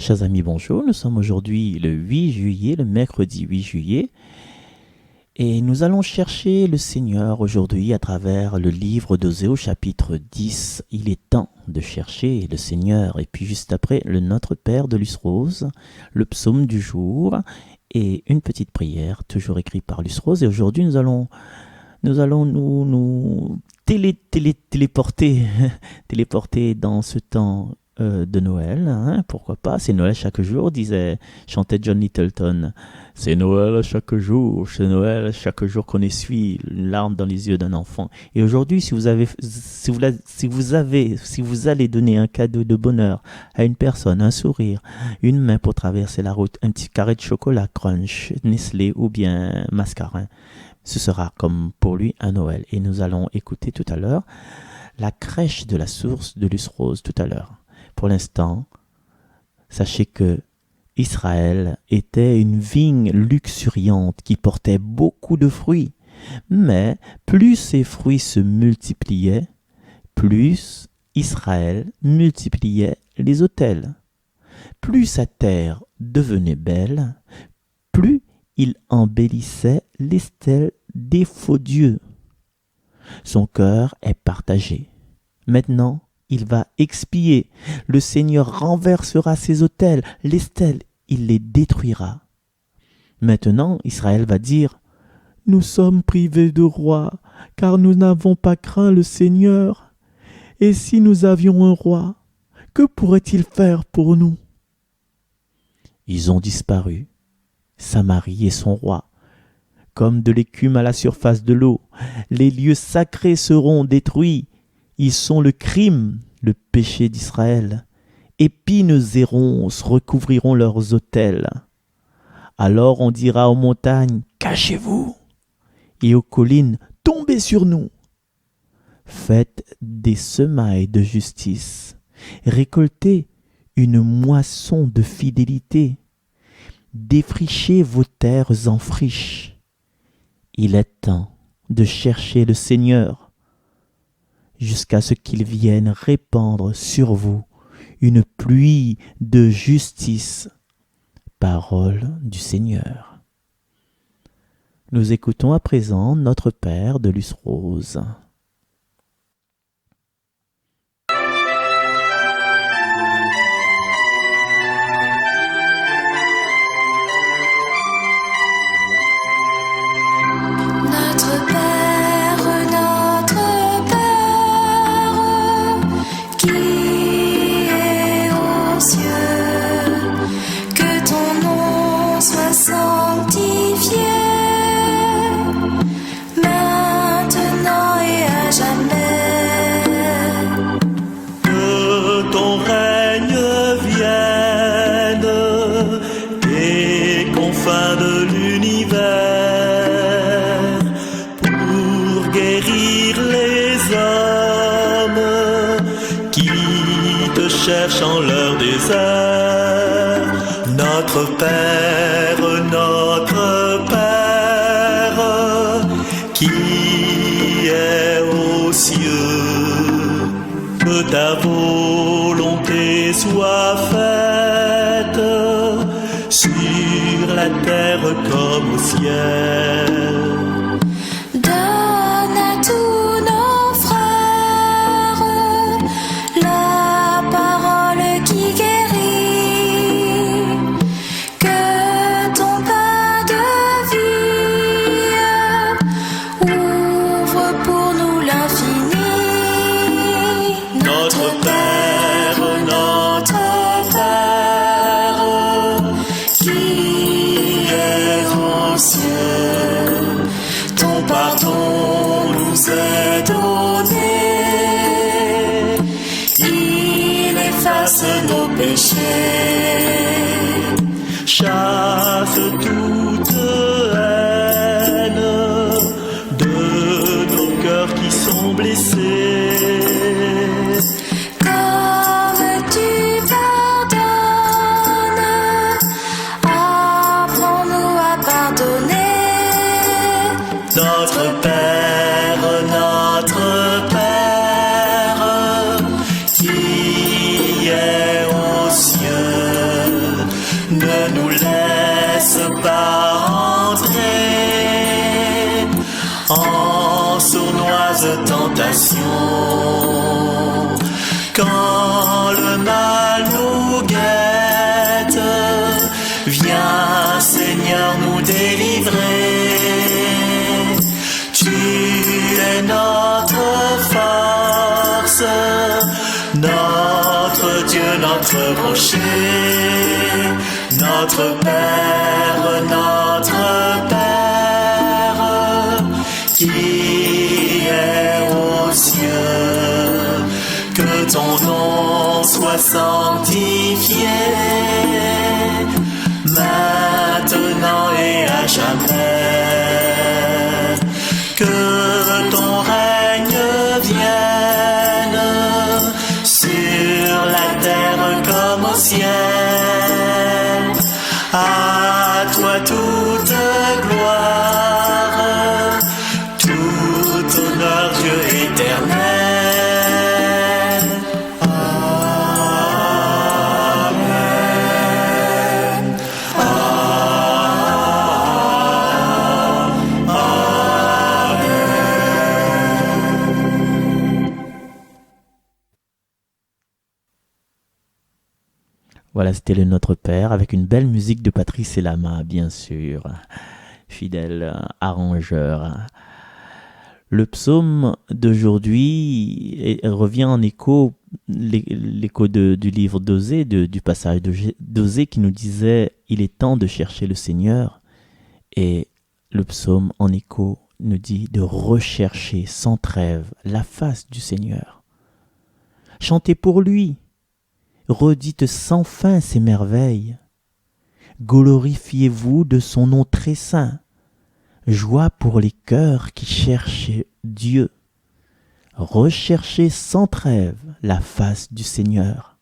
Chers amis, bonjour. Nous sommes aujourd'hui le 8 juillet, le mercredi 8 juillet. Et nous allons chercher le Seigneur aujourd'hui à travers le livre d'Osée au chapitre 10. Il est temps de chercher le Seigneur. Et puis juste après, le Notre Père de Luce Rose, le psaume du jour et une petite prière, toujours écrite par Luce Rose. Et aujourd'hui, nous allons nous téléporter dans ce temps de Noël, hein, pourquoi pas, c'est Noël chaque jour, chantait John Littleton. C'est Noël chaque jour, c'est Noël chaque jour qu'on essuie une larme dans les yeux d'un enfant. Et aujourd'hui, si vous allez donner un cadeau de bonheur à une personne, un sourire, une main pour traverser la route, un petit carré de chocolat Crunch, Nestlé ou bien Mascarin, ce sera comme pour lui un Noël. Et nous allons écouter tout à l'heure la crèche de la source de Luce Rose tout à l'heure. Pour l'instant, sachez que Israël était une vigne luxuriante qui portait beaucoup de fruits. Mais plus ces fruits se multipliaient, plus Israël multipliait les autels. Plus sa terre devenait belle, plus il embellissait les stèles des faux dieux. Son cœur est partagé. Maintenant, il va expier. Le Seigneur renversera ses autels, les stèles, il les détruira. Maintenant, Israël va dire: nous sommes privés de roi, car nous n'avons pas craint le Seigneur. Et si nous avions un roi, que pourrait-il faire pour nous? Ils ont disparu, Samarie et son roi. Comme de l'écume à la surface de l'eau, les lieux sacrés seront détruits. Ils sont le crime, le péché d'Israël. Épines et ronces recouvriront leurs autels. Alors on dira aux montagnes: cachez-vous, et aux collines: tombez sur nous. Faites des semailles de justice, récoltez une moisson de fidélité, défrichez vos terres en friche. Il est temps de chercher le Seigneur, jusqu'à ce qu'il vienne répandre sur vous une pluie de justice. Parole du Seigneur. Nous écoutons à présent Notre Père de Luce Rose. Cherchent en leur désert. Notre Père, qui est aux cieux, que ta volonté soit faite sur la terre comme au ciel. Nos péchés, chasse toute haine de nos cœurs qui sont blessés. Comme tu pardonnes, apprends-nous à pardonner. Notre Père, qui est aux cieux, en sournoise tentation. Quand le mal nous guette, viens Seigneur nous délivrer. Tu es notre force, notre Dieu, notre rocher, notre Père, qui est aux cieux. Que ton nom soit sanctifié, maintenant et à jamais. Que ton règne vienne sur la terre comme au ciel. À toi toute gloire, tout honneur, Dieu éternel. Amen. Voilà, c'était le Notre Père avec une belle musique de Patrice Lama, bien sûr, fidèle arrangeur. Le psaume d'aujourd'hui revient en écho, l'écho du livre d'Osée, du passage d'Osée qui nous disait « Il est temps de chercher le Seigneur ». Et le psaume en écho nous dit de rechercher sans trêve la face du Seigneur. Chantez pour lui, redites sans fin ses merveilles. Glorifiez-vous de son nom très saint. Joie pour les cœurs qui cherchent Dieu. Recherchez sans trêve la face du Seigneur.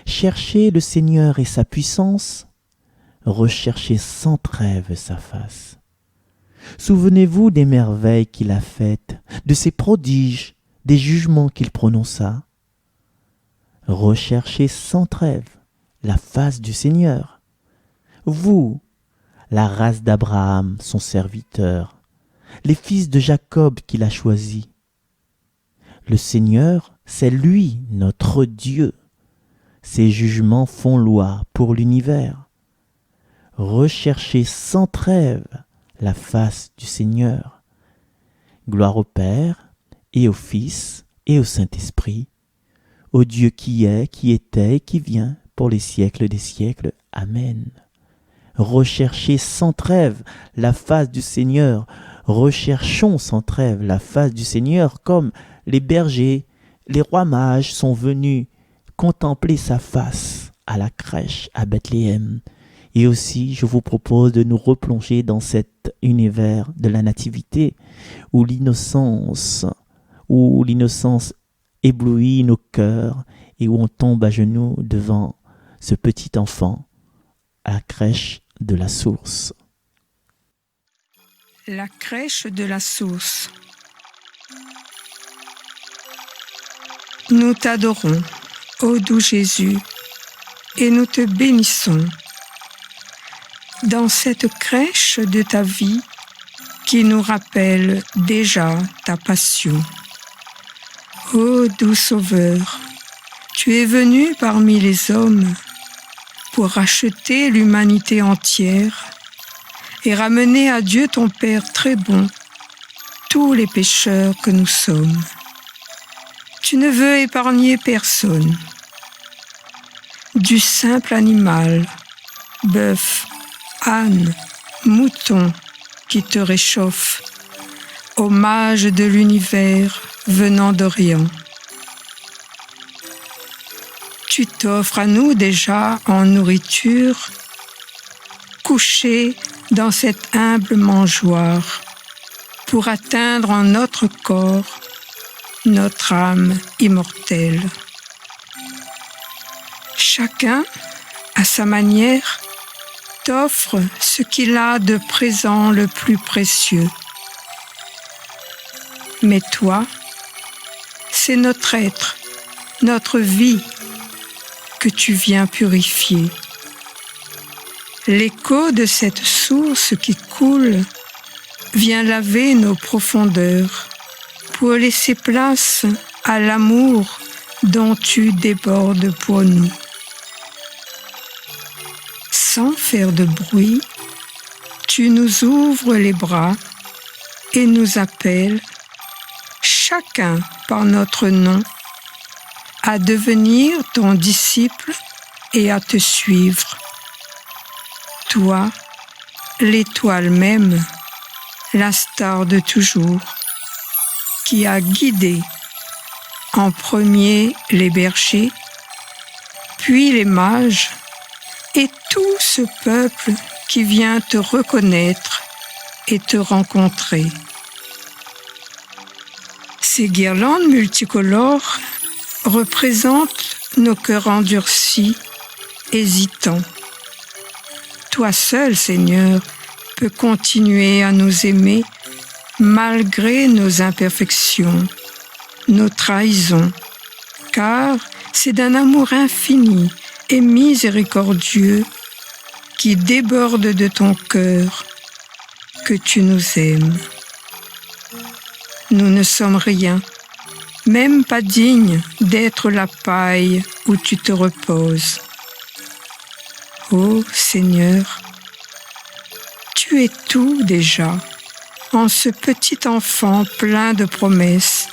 Cherchez le Seigneur et sa puissance. Recherchez sans trêve sa face. Souvenez-vous des merveilles qu'il a faites, de ses prodiges, des jugements qu'il prononça. Recherchez sans trêve la face du Seigneur. Vous, la race d'Abraham, son serviteur, les fils de Jacob qu'il a choisis. Le Seigneur, c'est lui, notre Dieu. Ses jugements font loi pour l'univers. Recherchez sans trêve la face du Seigneur. Gloire au Père, et au Fils, et au Saint-Esprit, au Dieu qui est, qui était et qui vient, pour les siècles des siècles. Amen. Recherchez sans trêve la face du Seigneur. Recherchons sans trêve la face du Seigneur comme les bergers, les rois mages sont venus contempler sa face à la crèche à Bethléem. Et aussi, je vous propose de nous replonger dans cet univers de la nativité où l'innocence éblouit nos cœurs et où on tombe à genoux devant ce petit enfant à la crèche de la source. La crèche de la source. Nous t'adorons, ô doux Jésus, et nous te bénissons. Dans cette crèche de ta vie qui nous rappelle déjà ta passion. Ô doux Sauveur, tu es venu parmi les hommes pour racheter l'humanité entière et ramener à Dieu ton Père très bon tous les pécheurs que nous sommes. Tu ne veux épargner personne. Du simple animal, bœuf, âne, mouton qui te réchauffe, au mage de l'univers venant d'Orient. Tu t'offres à nous déjà en nourriture, couché dans cette humble mangeoire, pour atteindre en notre corps notre âme immortelle. Chacun, à sa manière, t'offre ce qu'il a de présent le plus précieux. Mais toi, c'est notre être, notre vie que tu viens purifier. L'écho de cette source qui coule viens laver nos profondeurs pour laisser place à l'amour dont tu débordes pour nous. Sans faire de bruit, tu nous ouvres les bras et nous appelles, chacun par notre nom, à devenir ton disciple et à te suivre. Toi, l'étoile même, la star de toujours, qui a guidé en premier les bergers, puis les mages, et tout ce peuple qui vient te reconnaître et te rencontrer. Ces guirlandes multicolores représentent nos cœurs endurcis, hésitants. Toi seul, Seigneur, peux continuer à nous aimer malgré nos imperfections, nos trahisons, car c'est d'un amour infini et miséricordieux qui déborde de ton cœur que tu nous aimes. Nous ne sommes rien, même pas dignes d'être la paille où tu te reposes. Ô Seigneur, tu es tout déjà en ce petit enfant plein de promesses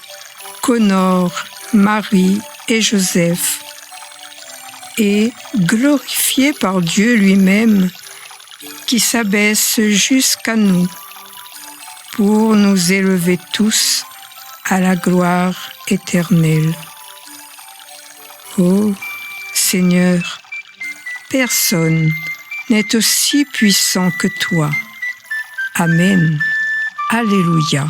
qu'honorent Marie et Joseph, et glorifié par Dieu lui-même qui s'abaisse jusqu'à nous pour nous élever tous à la gloire éternelle. Ô Seigneur, personne n'est aussi puissant que toi. Amen. Alléluia.